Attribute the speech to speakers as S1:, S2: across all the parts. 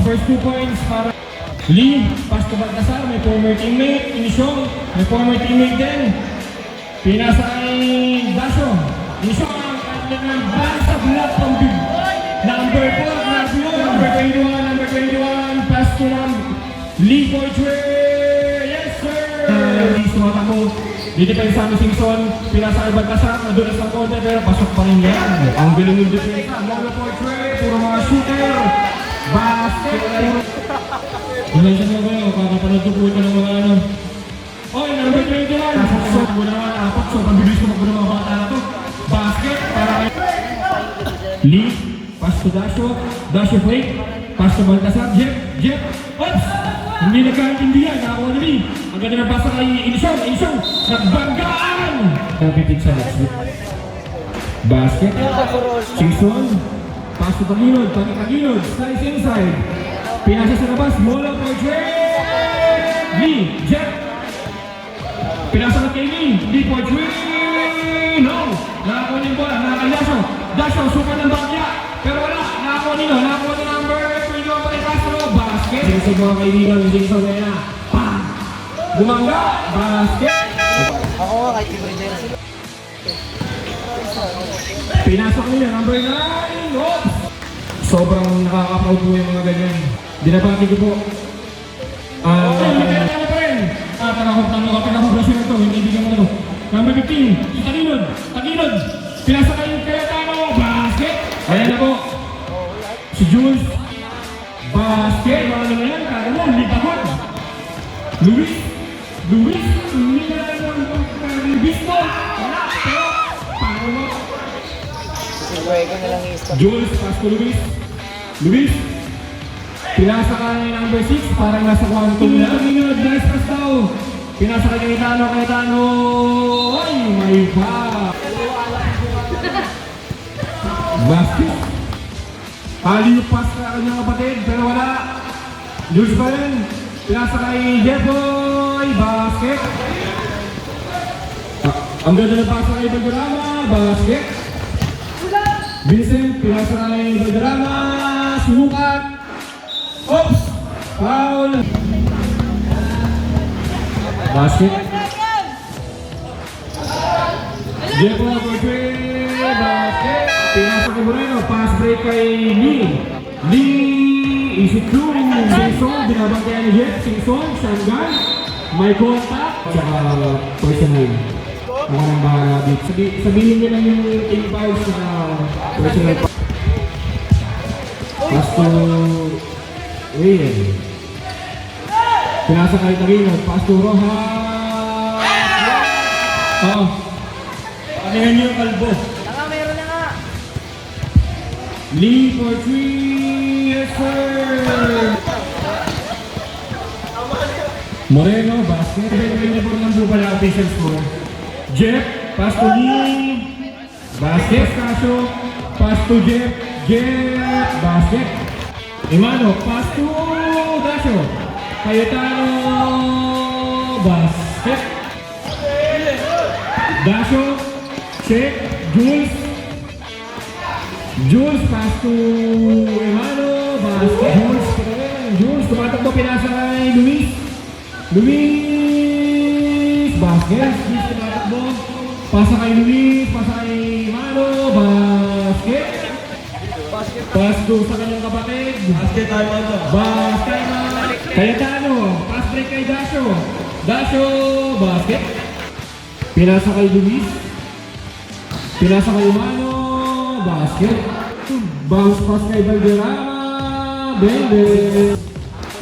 S1: first 2 points para Lee, pass to Baltasar, may former teammate, Inisyong, may former teammate din. Pinasa kay Dasho. Inisyong ang kanilang basa block from big. Number 4, grabe yun. Number 21, pass to Lee Poitre. Yes, sir! Lee, sumata ko. Dito pa yung Sammy Simpson, pinasa kay Baltasar, nadulas ng konti, pero pasok pa rin yan. Ang galing yung defense. Lee Poitre, puro mga shooter. Basket. Malaysia mo kayo, kakapanood ko po ito ng mga ano. Oy, number 21! Nasasok mo naman, apat. So, pabilis ko magpunong mga bata na to. Basket, para kay Lee, pass to Dasho. Dasho break, pass to Baltasar. Jeff, oops! Hindi nagkaintindihan, nakakuha na Lee. Ang ganda ng basa kay Inisyong, nagbanggaan! Napitig sa next week. Basket, Simpson, pass to Taginod, slice inside. Pinasa sa labas, Mola Poitre! Lee, Jeff! Pinasa na kay Lee Poitre! No! Nakakuha niyo bola, nakakalaso. Dasho, super ng bagya. Pero wala, nakakuha niyo, nakakuha ni number 21 pa rin Castro. Basket! Sinisig mga kaibigan, hindi sa na. Pam! Bumangga! Basket!
S2: Ako nga, kahit i-breeder sila.
S1: Pinasa ko niya, number 9! Oops! Sobrang nakaka-proud po yung mga ganyan. Dinabati ko po. Pinakita pa rin. Pinakablasyon na ito. Hindi bigyan mo na ito. Number 15, si Taginod. Pinasa kayo Cayetano. Basket. Ayan na po. Si Jules. Basket. Mga naman yan. Kaya mo, lipagon. Luis. Hindi na lang ng Visto. Wala. Pero, paano mo?
S2: Sigurado na lang i-stop.
S1: Jules, pass to Luis. Pinasa ka ng number 6, parang nasa quantum na. Taginod, nice pass daw. Pinasa ka Cayetano. Ay, may pa. Basket. Aliyo pass ka kanyang kapatid, pero wala. Jules pa rin. Pinasa kay Jeffoy. Basket. Ang ganda na pasa kay Valderrama. Basket. Vincent, pinasa kay Valderrama. Sumukat. Oops! Foul! Basket. Jefo Poitre. Basket. Pinasa kay Moreno. Pass break kay Lee. Isip two. Simpson. Binabangkaya ni Jeff. Simpson. Shangan. May contact. Tsaka personal. Ako nang bahala dito. Sabihin nyo lang yung team fouls na personal. Pass to Rian. Pinasa kay Taginod. Pass to Rojas. Panihan niyo yung kalbo.
S2: Meron na nga.
S1: Lee for 3. Yes, sir. Moreno, basket. Pinipor ng buka na official score. Jeff, pass to Lee. Basket. Casio. Pass to Jeff. Basket. Imano, pass to Dasho. Cayetano. Basket. Dasho. Check. Jules, pass to Imano. Basket. Jules, tumatakbo, pinasa kay Luis. Basket. Luis tumatakbo. Pasa kay Luis, pasa kay Imano. Basket. Pass to sa kanyang kapatid. Basket tayo ito. Basket na. Cayetano. Pass break kay Dasho. Basket. Pinasa kay Luis. Pinasa kay Umano. Basket. Bounce pass kay Valderrama. Bende.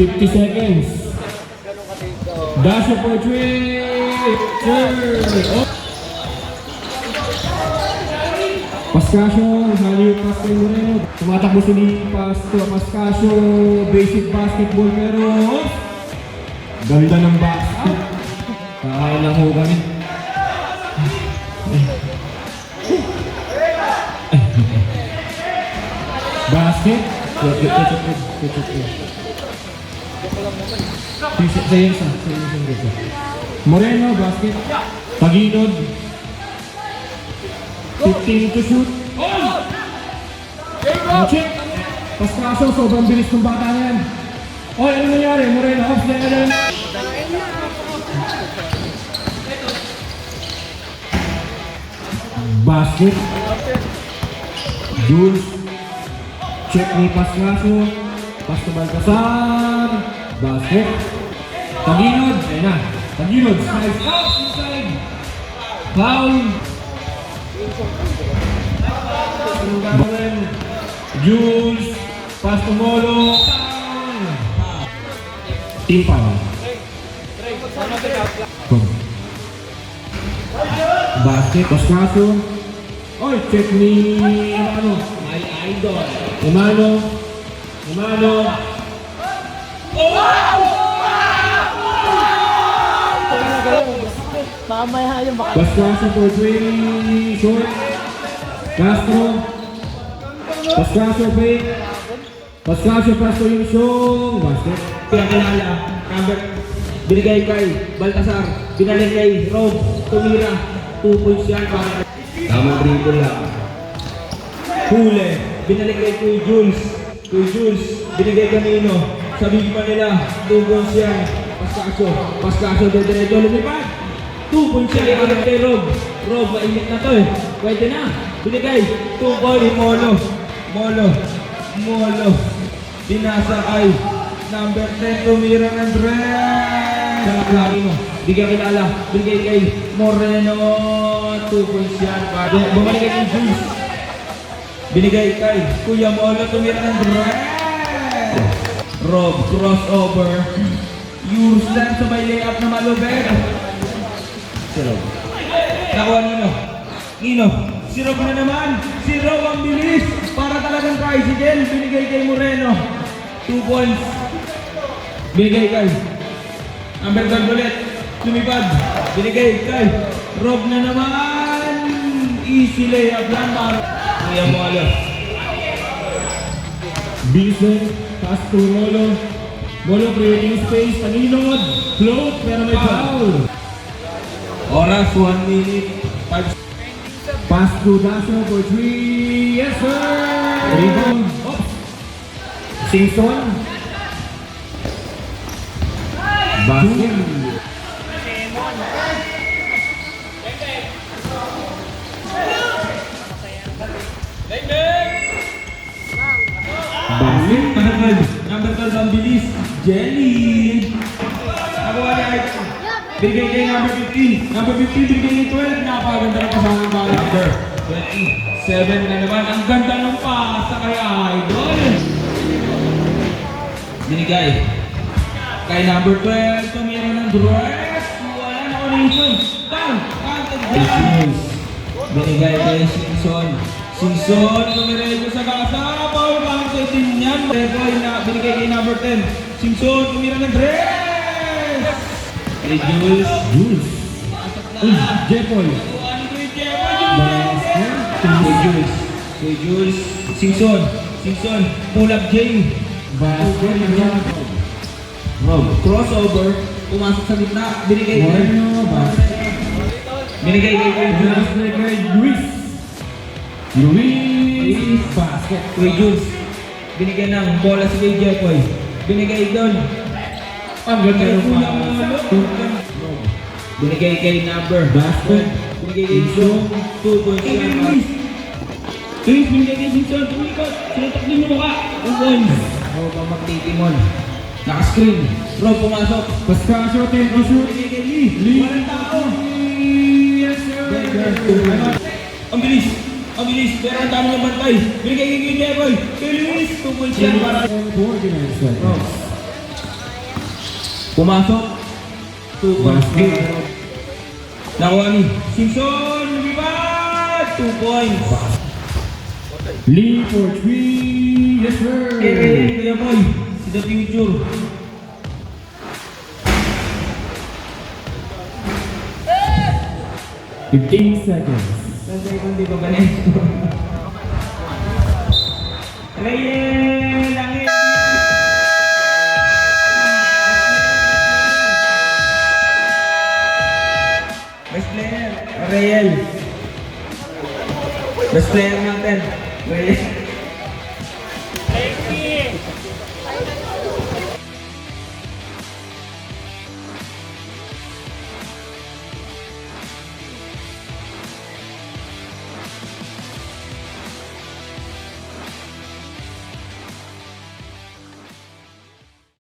S1: 50 seconds. Dasho for 3. Pascasio, Halio pass kay Moreno. Tumatakbo si Lee, pass to Pascasio. Basic basketball pero ganda ng basket. Kakain lang ho kami. Basket. Moreno, basket. Taginod. 15 to shoot. Check. Paskaso, sobrang bilis ng bata na yan. Oy, ano nangyari? Moreno, off na yan. Basket. Jules. Check ni Paskaso. Pasto Baltasar. Basket. Taginod. Ayan na. Taginod. Side out. Inside. Foul. Jules. Pasto Molo. Foul. Team foul. Basket. Paskaso. Oy, check ni Emano. My idol. Emano.
S2: Mamaya yung baka.
S1: Paskaso for 3. Short. Castro. Paskaso fake. Paskaso pasto yung show. Basket.
S3: Pinakilala, number, binigay kay Baltasar, binalik kay Rob, tumira, 2 points yan para tamang dribble lang. Huli, binalik kay Kuy Jules, binigay kanino, sabi pa nila, 2 points yan, Paskaso, diretso lumipad, 2 points yan, binigay kay Rob, mainit na to eh, pwede na, binigay, 2 points, Molo, binasa kay number 10, tumira ng Dres! Lagi mo, di ka kilala, binigay kay Moreno, 2 points yan. Bumalik kay Jules, binigay kay Kuya Molo, tumira ng Dres! Rob, crossover, Yursan, sabay layup na malubet. Si Rob. Nakuha Nino, si Rob na naman, si Rob ang bilis, para talagang tricycle, binigay kay Moreno, 2 points. Binigay kay number 12 ulit, lumipad, binigay kay Rob na naman, easy layup lang para Kuya Molo.
S1: Bison, pass to Molo. Molo creating space, Taninod, float, pero may foul.
S3: Oras, 1 minute, 5
S1: Pass to Daso for 3. Yes, sir! Rebound. Oops. Simpson. Basket. Basket.
S3: number 12 ang bilis, Jelly. Nakuha niya ay bigay kay number 15, bigay kay 12, napakaganda ng kasama ng number 27 na naman, ang ganda ng pasa kay Idol. Binigay kay number 12, tumira ng dress, wala na connection, binigay kay Simpson, tumirejo sa kasa, power bank sa team niyan, binigay kay number 10, Simpson, tumira ng dress, kay Jules,
S1: Uy, Jepoy.
S3: Kay Jules, Simpson, pull up Jay,
S1: Basket.
S3: Rob, crossover, pumasok sa gitna, binigay kay
S1: Moreno. Basket.
S3: binigay kay Jules,
S1: Luis. Basket.
S3: kay Jules, binigay ng bola si kay Jepoy, binigay doon,
S1: Ang ganda ng
S3: Kuya
S1: pass.
S3: Molo, binigay kay number,
S1: Basket.
S3: binigay kay Zong, 2 points yan. Luis, binigay kay Simpson, tumikot, sinutok din yung mukha, 2 points. Rob ang magtitimon, naka-screen, Rob pumasok,
S1: Paskaso, tempo shoot.
S3: binigay kay Lee, walang tao.
S1: Yes, sir.
S3: Ang bilis, pero ang dami ng bantay, binigay kay Jepoy, kay Luis, 2 points yan para Rob. Pumasok, 2 points.
S1: Basket.
S3: Nakuha ni Simpson, lumipad, 2 points.
S1: Lee for 3. Yes, sir.
S3: Kuya Boy, si The Future.
S1: Fifteen seconds.
S3: Kasi kung di ba galing. Rayel, langit. Best player, Rayel. Best player natin, Rayel.